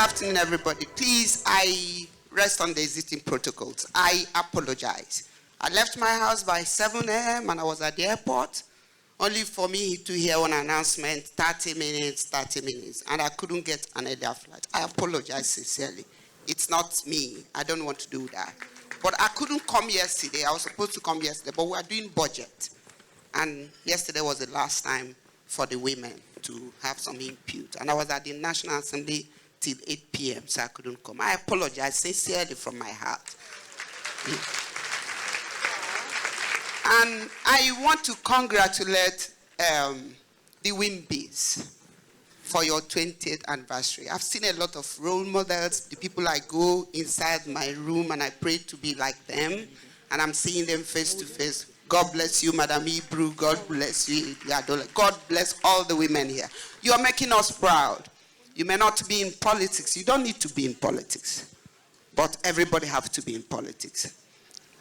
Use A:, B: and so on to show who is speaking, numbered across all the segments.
A: afternoon, everybody. Please, I rest on the existing protocols. I apologize. I left my house by 7 a.m. and I was at the airport, only for me to hear one announcement, 30 minutes, and I couldn't get another flight. I apologize sincerely. It's not me. I don't want to do that. But I couldn't come yesterday. I was supposed to come yesterday, but we are doing budget. And yesterday was the last time for the women to have some input. And I was at the National Assembly till 8 p.m., so I couldn't come. I apologize sincerely from my heart. And I want to congratulate the WIMBs for your 20th anniversary. I've seen a lot of role models, the people I go inside my room and I pray to be like them, and I'm seeing them face to face. God bless you, Madam Ibru. God bless you, Yadola. God bless all the women here. You are making us proud. You may not be in politics. You don't need to be in politics. But everybody has to be in politics.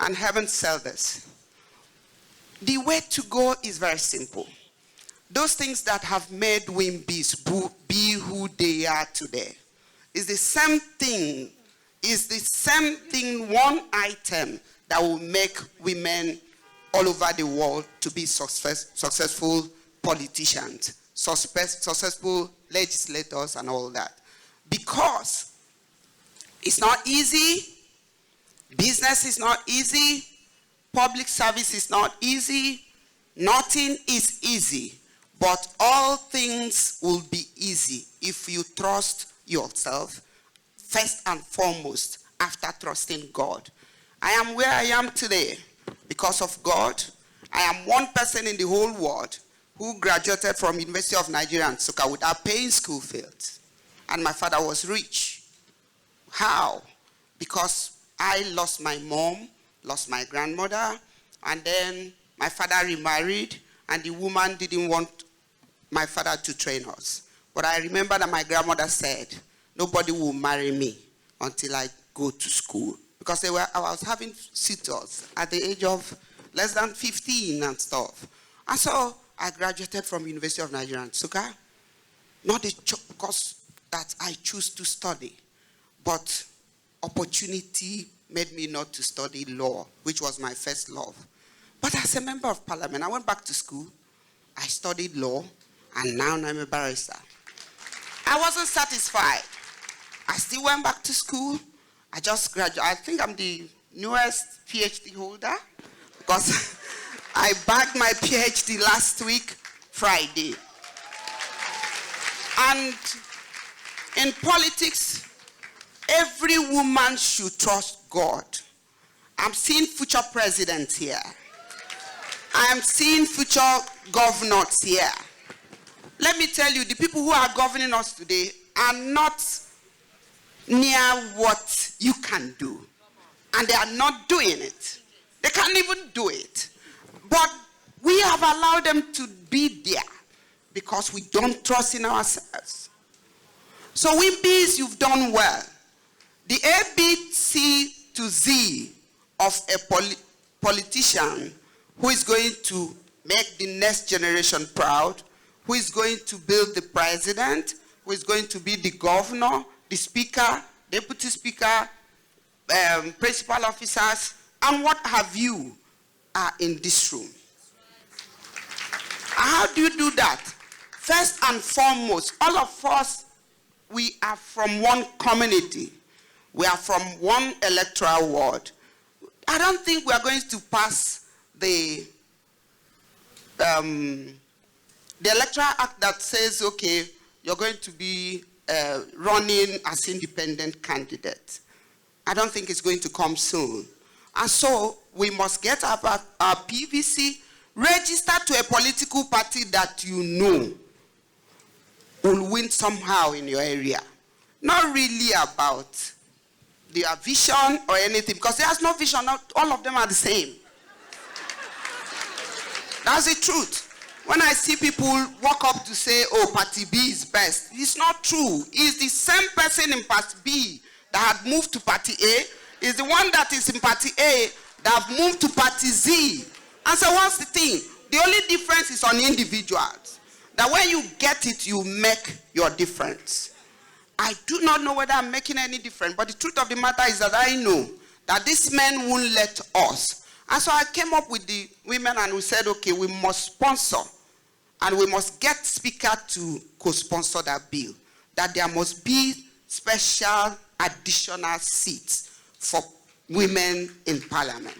A: And heaven said this. The way to go is very simple. Those things that have made WIMBs be who they are today is the same thing, one item that will make women all over the world to be successful politicians, successful legislators and all that. Because it's not easy, business is not easy, public service is not easy, nothing is easy, but all things will be easy if you trust yourself first and foremost after trusting God. I am where I am today because of God. I am one person in the whole world who graduated from University of Nigeria and Nsukka without paying school fees. And my father was rich. How? Because I lost my mom, lost my grandmother, and then my father remarried, and the woman didn't want my father to train us. But I remember that my grandmother said, nobody will marry me until I go to school. Because I was having suitors at the age of less than 15 and stuff. And so I graduated from University of Nigeria and Nsukka, not because that I choose to study, but opportunity made me not to study law, which was my first love. But as a member of parliament, I went back to school, I studied law, and now I'm a barrister. I wasn't satisfied. I still went back to school. I just graduated. I think I'm the newest PhD holder because I bagged my PhD last week, Friday. And in politics, every woman should trust God. I'm seeing future presidents here. I'm seeing future governors here. Let me tell you, the people who are governing us today are not near what you can do. And they are not doing it. They can't even do it. But we have allowed them to be there because we don't trust in ourselves. So WIMBs, you've done well. The A, B, C to Z of a politician who is going to make the next generation proud, who is going to build the president, who is going to be the governor, the speaker, deputy speaker, principal officers, and what have you are in this room. How do you do that? First and foremost, all of us, we are from one community. We are from one electoral ward. I don't think we are going to pass the electoral act that says, okay, you're going to be running as independent candidate. I don't think it's going to come soon. And so we must get our PVC registered to a political party that you know will win somehow in your area. Not really about their vision or anything, because there's no vision. All of them are the same. That's the truth. When I see people walk up to say, oh, party B is best, it's not true. It's the same person in party B that had moved to party A, is the one that is in party A that have moved to party Z. And so what's the thing? The only difference is on individuals. That when you get it, you make your difference. I do not know whether I'm making any difference, but the truth of the matter is that I know that these men won't let us. And so I came up with the women and we said, okay, we must sponsor and we must get speaker to co-sponsor that bill, that there must be special additional seats for women in parliament.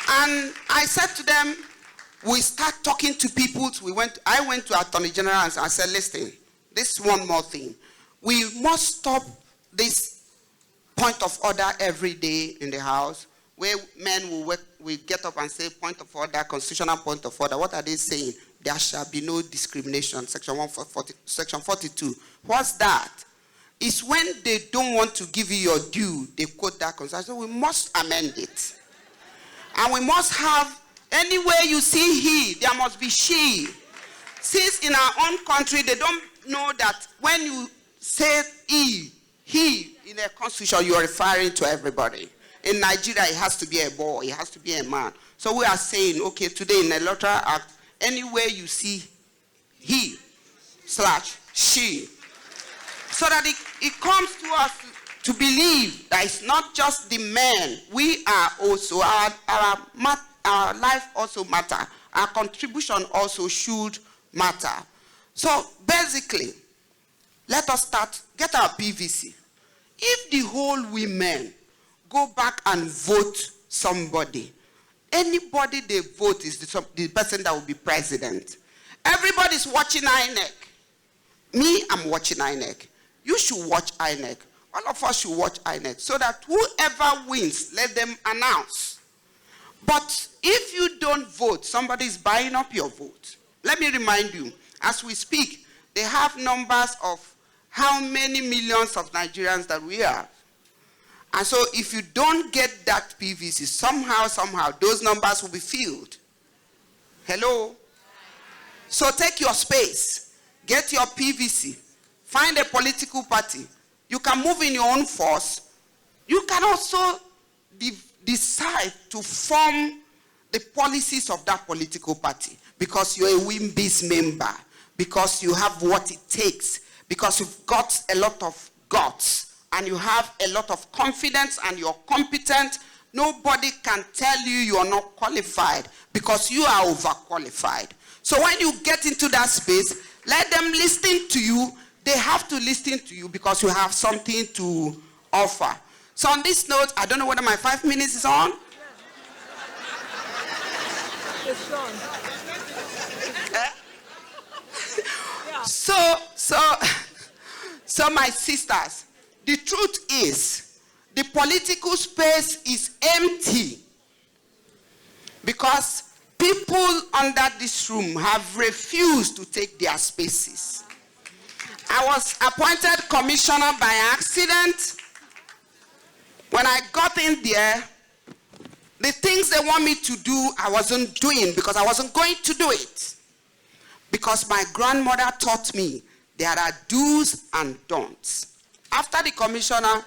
A: And I said to them, we start talking to people. I went to Attorney General and I said, listen, this one more thing. We must stop this point of order every day in the House, where men will get up and say point of order, constitutional point of order. What are they saying? There shall be no discrimination, section 42. What's that? It's when they don't want to give you your due, they quote that constitution. So we must amend it. And we must have, anywhere you see he, there must be she. Since in our own country, they don't know that when you say he in a constitution, you are referring to everybody. In Nigeria, it has to be a boy, it has to be a man. So we are saying, okay, today in the Electoral Act, anywhere you see he / she, so that it comes to us to believe that it's not just the men. We are also, our life also matter. Our contribution also should matter. So basically, let us get our PVC. If the whole women go back and vote somebody, anybody they vote is the person that will be president. Everybody's watching INEC. Me, I'm watching INEC. You should watch INEC. All of us should watch INEC so that whoever wins, let them announce. But if you don't vote, somebody is buying up your vote. Let me remind you, as we speak, they have numbers of how many millions of Nigerians that we have. And so if you don't get that PVC, somehow, those numbers will be filled. Hello? So take your space, get your PVC, find a political party. You can move in your own force. You can also decide to form the policies of that political party because you're a WIMBIS member, because you have what it takes, because you've got a lot of guts, and you have a lot of confidence and you're competent. Nobody can tell you you're not qualified because you are overqualified. So when you get into that space, let them listen to you. They have to listen to you because you have something to offer. So on this note, I don't know whether my 5 minutes is on.
B: It's on.
A: So my sisters, the truth is, the political space is empty because people under this room have refused to take their spaces. I was appointed commissioner by accident. When I got in there, the things they want me to do, I wasn't doing because I wasn't going to do it. Because my grandmother taught me there are do's and don'ts. After the commissioner,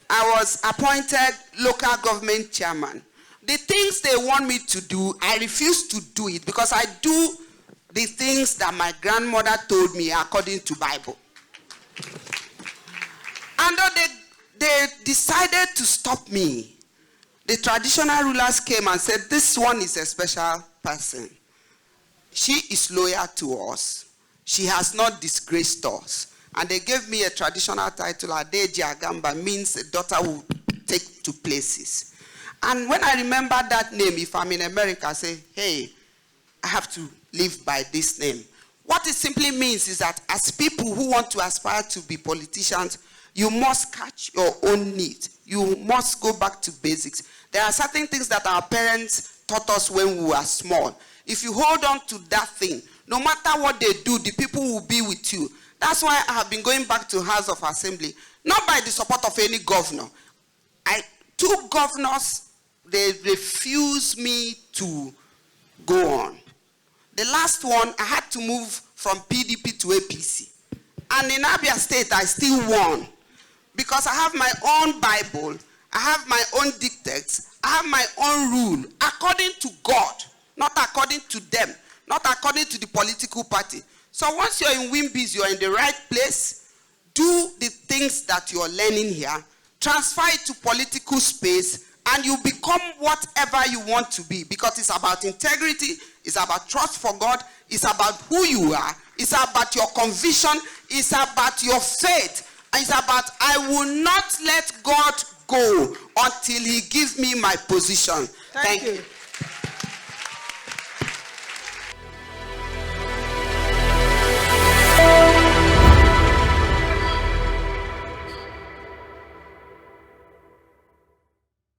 A: I was appointed local government chairman. The things they want me to do, I refuse to do it because I do the things that my grandmother told me according to Bible. And they decided to stop me. The traditional rulers came and said, this one is a special person. She is loyal to us. She has not disgraced us. And they gave me a traditional title, Adeji Agamba, means a daughter who take to places. And when I remember that name, if I'm in America, I say, hey, I have to live by this name. What it simply means is that as people who want to aspire to be politicians, you must catch your own need. You must go back to basics. There are certain things that our parents taught us when we were small. If you hold on to that thing, no matter what they do, the people will be with you. That's why I have been going back to House of Assembly, not by the support of any governor. Two governors, they refused me to go on. The last one, I had to move from PDP to APC. And in Abia State, I still won. Because I have my own Bible, I have my own dictates, I have my own rule, according to God, not according to them, not according to the political party. So once you're in WIMBIS, you're in the right place. do the things that you're learning here, transfer it to political space, and you become whatever you want to be, because it's about integrity, it's about trust for God, it's about who you are, it's about your conviction, it's about your faith, and it's about, I will not let God go until he gives me my position.
B: Thank you.